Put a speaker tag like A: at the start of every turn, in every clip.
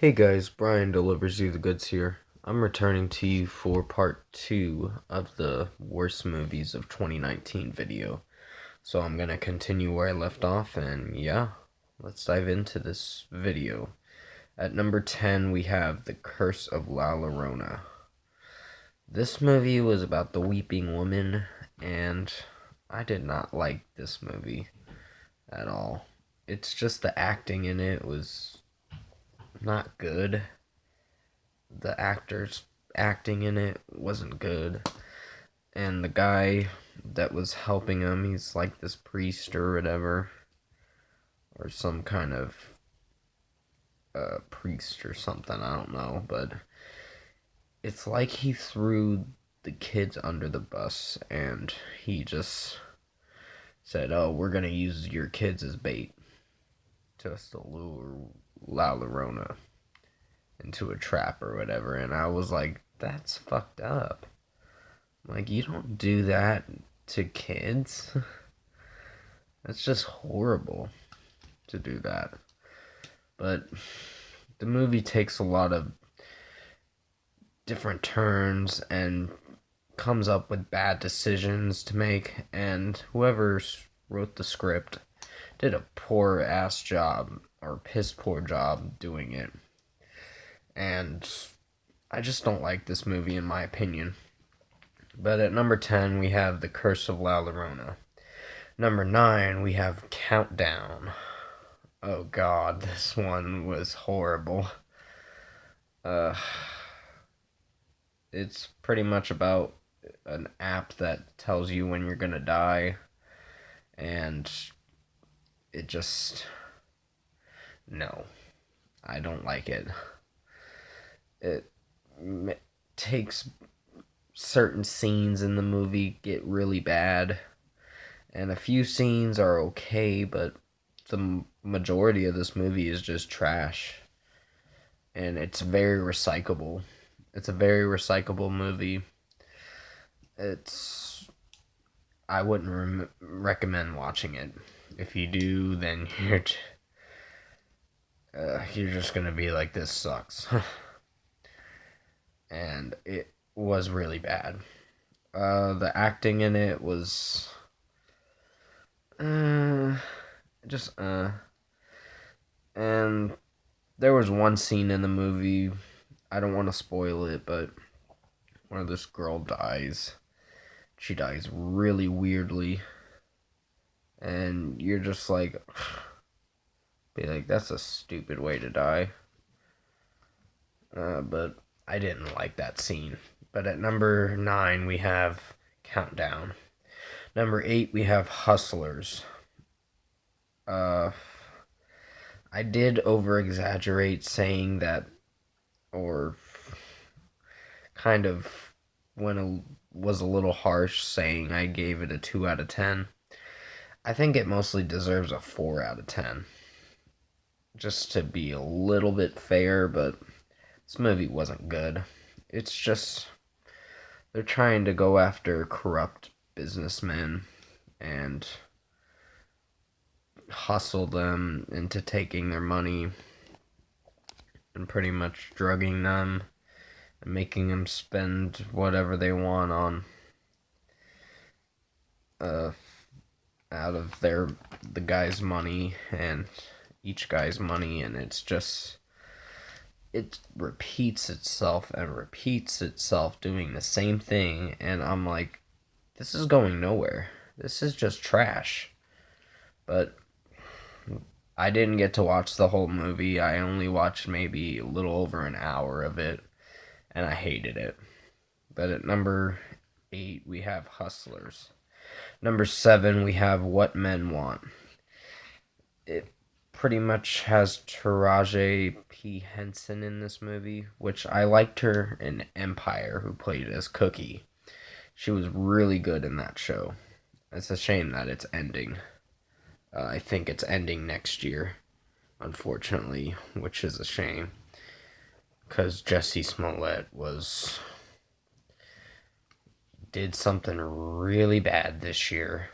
A: Hey guys, Brian delivers you the goods here. I'm returning to you for part 2 of the worst movies of 2019 video. So I'm gonna continue where I left off, and yeah, let's dive into this video. At number 10, we have The Curse of La Llorona. This movie was about the weeping woman, and I did not like this movie at all. It's just the acting in it was not good. The actors acting in it wasn't good, and the guy that was helping him, he's like this priest or whatever, or some kind of priest or something, I don't know, but it's like he threw the kids under the bus and he just said, oh, we're gonna use your kids as bait just to lure La Llorona into a trap or whatever. And I was like, that's fucked up. Like, you don't do that to kids. That's just horrible to do that. But the movie takes a lot of different turns and comes up with bad decisions to make, and whoever wrote the script did a poor ass job, or piss poor job doing it. And I just don't like this movie, in my opinion. But at number 10, we have The Curse of La Llorona. Number 9, we have Countdown. Oh god, this one was horrible. Uh, it's pretty much about an app that tells you when you're gonna die, and it just... No, I don't like it. It takes certain scenes in the movie get really bad, and a few scenes are okay, but the majority of this movie is just trash. And it's very recyclable. It's a very recyclable movie. It's... I wouldn't recommend watching it. If you do, then you're just gonna be like, this sucks. And it was really bad. The acting in it was just and there was one scene in the movie, I don't want to spoil it, but where this girl dies. She dies really weirdly, and you're just like, be like, that's a stupid way to die. But I didn't like that scene. But at number 9, we have Countdown. Number 8, we have Hustlers. I did over exaggerate saying that, or kind of was a little harsh saying I gave it a 2 out of 10. I think it mostly deserves a 4 out of 10. Just to be a little bit fair, but this movie wasn't good. It's just, they're trying to go after corrupt businessmen and hustle them into taking their money and pretty much drugging them and making them spend whatever they want on out of the guy's money and each guy's money, and it's just, it repeats itself and repeats itself doing the same thing, and I'm like, this is going nowhere. This is just trash. But I didn't get to watch the whole movie. I only watched maybe a little over an hour of it, and I hated it. But at number 8, we have Hustlers. Number 7, we have What Men Want. It pretty much has Taraji P. Henson in this movie, which I liked her in Empire, who played as Cookie. She was really good in that show. It's a shame that it's ending. I think it's ending next year, unfortunately, which is a shame. Because Jussie Smollett did something really bad this year,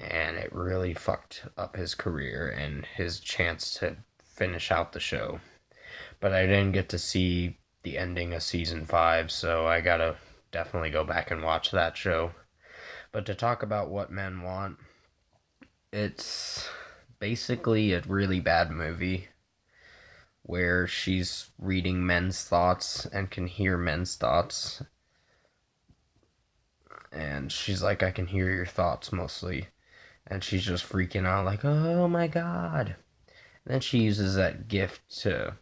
A: and it really fucked up his career and his chance to finish out the show. but I didn't get to see the ending of season 5, so I gotta definitely go back and watch that show. But to talk about What Men Want, it's basically a really bad movie where she's reading men's thoughts and can hear men's thoughts. And she's like, I can hear your thoughts mostly. And she's just freaking out, like, oh my god. And then she uses that gift to,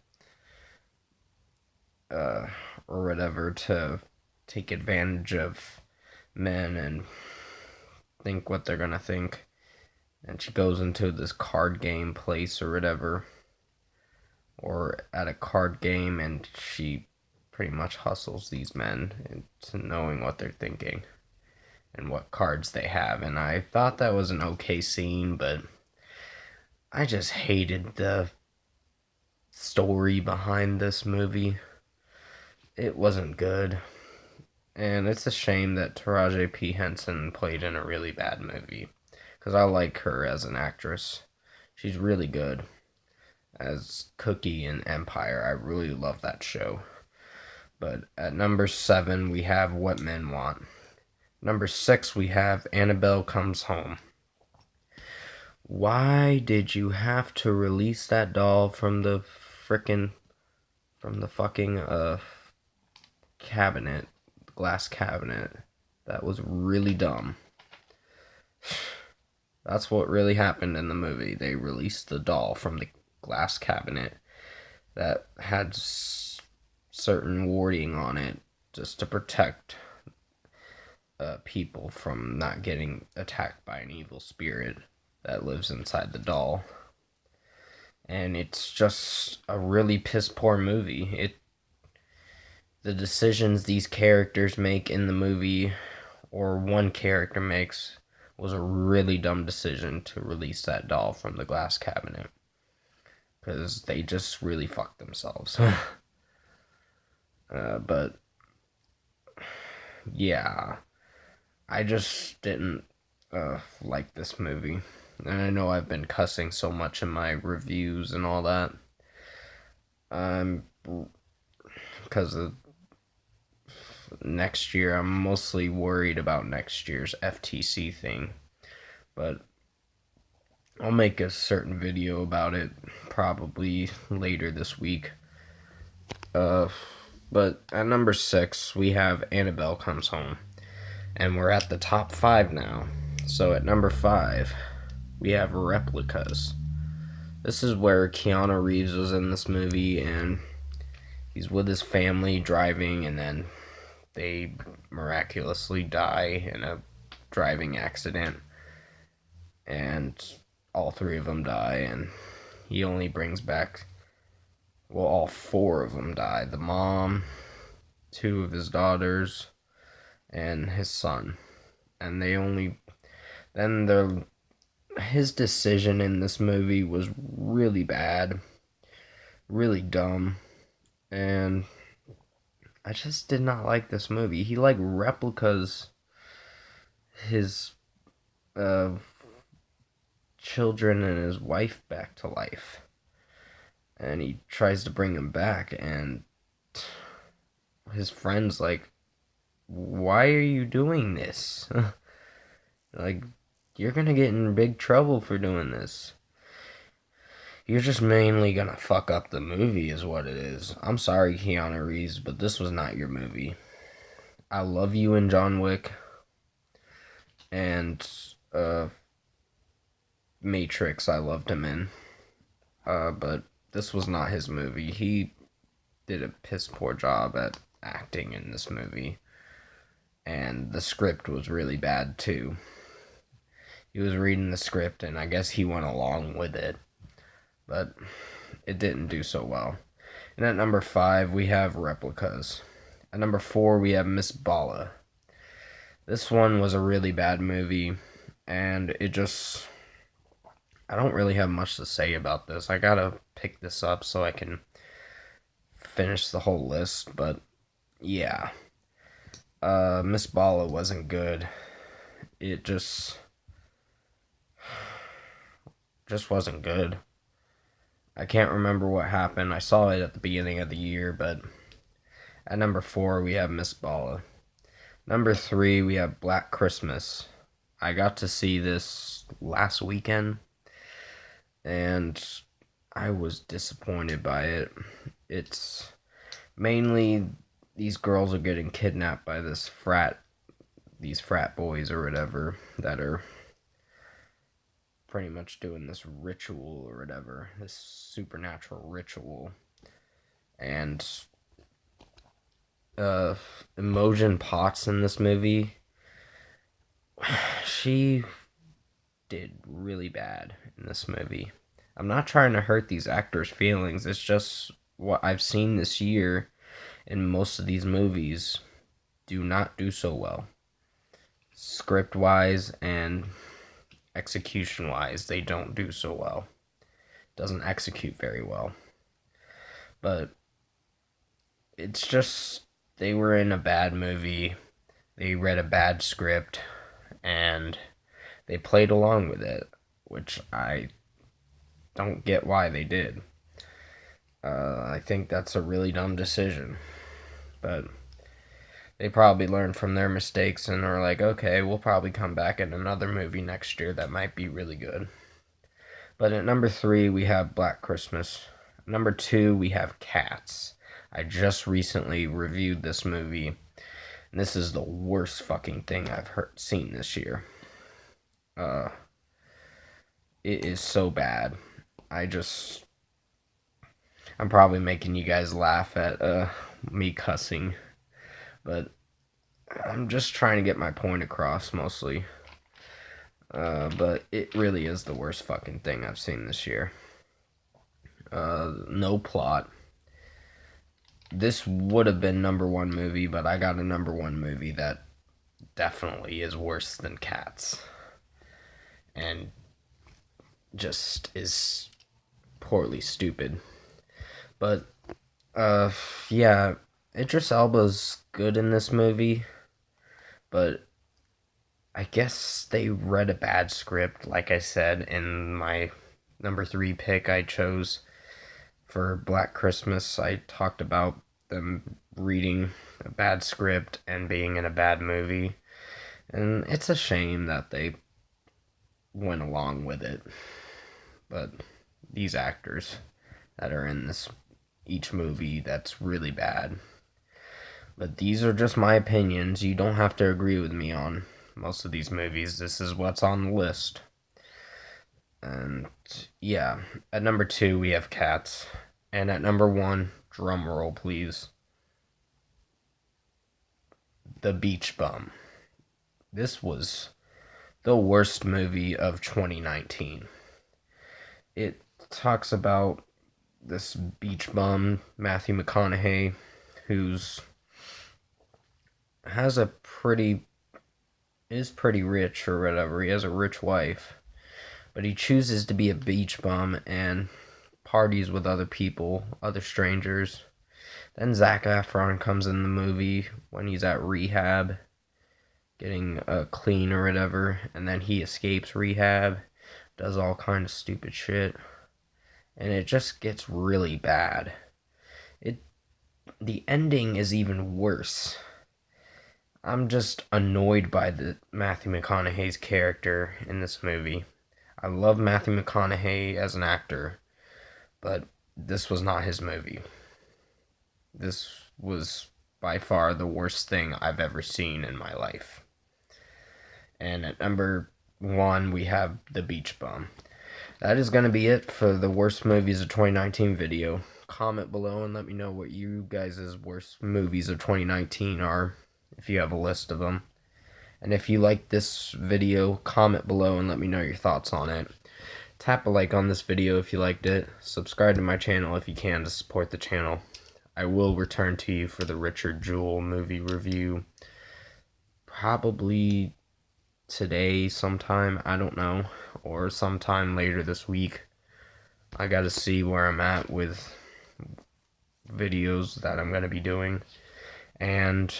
A: or whatever, to take advantage of men and think what they're gonna think. And she goes into this card game place or whatever, or at a card game, and she pretty much hustles these men into knowing what they're thinking and what cards they have. And I thought that was an okay scene, but I just hated the story behind this movie. It wasn't good. And it's a shame that Taraji P. Henson played in a really bad movie, because I like her as an actress. She's really good as Cookie in Empire. I really love that show. But at number 7, we have What Men Want. Number 6, we have Annabelle Comes Home. Why did you have to release that doll from the fucking cabinet, glass cabinet? That was really dumb. That's what really happened in the movie. They released the doll from the glass cabinet that had certain wording on it just to protect people from not getting attacked by an evil spirit that lives inside the doll. And it's just a really piss poor movie. The decisions these characters make in the movie, or one character makes, was a really dumb decision to release that doll from the glass cabinet, because they just really fucked themselves. But yeah, I just didn't like this movie. And I know I've been cussing so much in my reviews and all that. Because of next year, I'm mostly worried about next year's FTC thing. But I'll make a certain video about it probably later this week. But at number 6, we have Annabelle Comes Home. And we're at the top 5 now. So at number 5, we have Replicas. This is where Keanu Reeves was in this movie, and he's with his family driving, and then they miraculously die in a driving accident. And all 3 of them die, and he only brings back, well, all 4 of them die. The mom, 2 of his daughters, and his son. And his decision in this movie was really bad, really dumb, and I just did not like this movie. He replicas his children and his wife back to life, and he tries to bring them back, and his friend's like, why are you doing this? Like, you're gonna get in big trouble for doing this. You're just mainly gonna fuck up the movie is what it is. I'm sorry, Keanu Reeves, but this was not your movie. I love you in John Wick and Matrix. I loved him in. But this was not his movie. He did a piss poor job at acting in this movie. And the script was really bad too. He was reading the script, and I guess he went along with it, but it didn't do so well. And at number 5, we have Replicas. At number 4, we have Miss Bala. This one was a really bad movie, and I don't really have much to say about this. I gotta pick this up so I can finish the whole list, but yeah. Miss Bala wasn't good. It just... wasn't good. I can't remember what happened. I saw it at the beginning of the year, but at number 4 we have Miss Bala. Number 3 we have Black Christmas. I got to see this last weekend, and I was disappointed by it. It's mainly these girls are getting kidnapped by these frat boys or whatever that are pretty much doing this ritual or whatever, this supernatural ritual. And Imogen Potts in this movie, she did really bad in this movie. I'm not trying to hurt these actors' feelings. It's just what I've seen this year in most of these movies do not do so well. Script wise and execution wise, they don't do so well. Doesn't execute very well. But it's just they were in a bad movie. They read a bad script and they played along with it, which I don't get why they did. I think that's a really dumb decision. But they probably learned from their mistakes and are like, okay, we'll probably come back in another movie next year that might be really good. But at number 3, we have Black Christmas. Number 2, we have Cats. I just recently reviewed this movie, and this is the worst fucking thing I've seen this year. It is so bad. I'm probably making you guys laugh at me cussing, but I'm just trying to get my point across mostly. But it really is the worst fucking thing I've seen this year. No plot. This would have been number 1 movie, but I got a number 1 movie that definitely is worse than Cats. And just is poorly stupid. But, yeah, Idris Elba's good in this movie, but I guess they read a bad script, like I said, in my number 3 pick I chose for Black Christmas. I talked about them reading a bad script and being in a bad movie, and it's a shame that they went along with it. But these actors that are in each movie, that's really bad. But these are just my opinions. You don't have to agree with me on most of these movies. This is what's on the list. And yeah, at number 2 we have Cats. And at number 1, drum roll please, The Beach Bum. This was the worst movie of 2019. It talks about this beach bum, Matthew McConaughey, is pretty rich or whatever. He has a rich wife, but he chooses to be a beach bum and parties with other people, other strangers. Then Zac Efron comes in the movie when he's at rehab, getting clean or whatever, and then he escapes rehab, does all kind of stupid shit, and it just gets really bad. The ending is even worse. I'm just annoyed by the Matthew McConaughey's character in this movie. I love Matthew McConaughey as an actor, but this was not his movie. This was by far the worst thing I've ever seen in my life. And at number 1, we have The Beach Bum. That is going to be it for the worst movies of 2019 video. Comment below and let me know what you guys' worst movies of 2019 are, if you have a list of them. And if you like this video, comment below and let me know your thoughts on it. Tap a like on this video if you liked it. Subscribe to my channel if you can to support the channel. I will return to you for the Richard Jewell movie review. Probably today sometime, I don't know. Or sometime later this week. I gotta see where I'm at with videos that I'm gonna be doing. And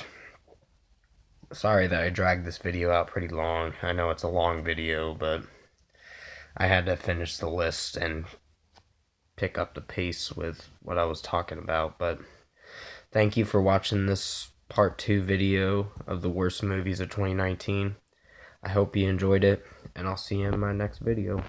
A: sorry that I dragged this video out pretty long. I know it's a long video, but I had to finish the list and pick up the pace with what I was talking about. But thank you for watching this part 2 video of the worst movies of 2019. I hope you enjoyed it, and I'll see you in my next video.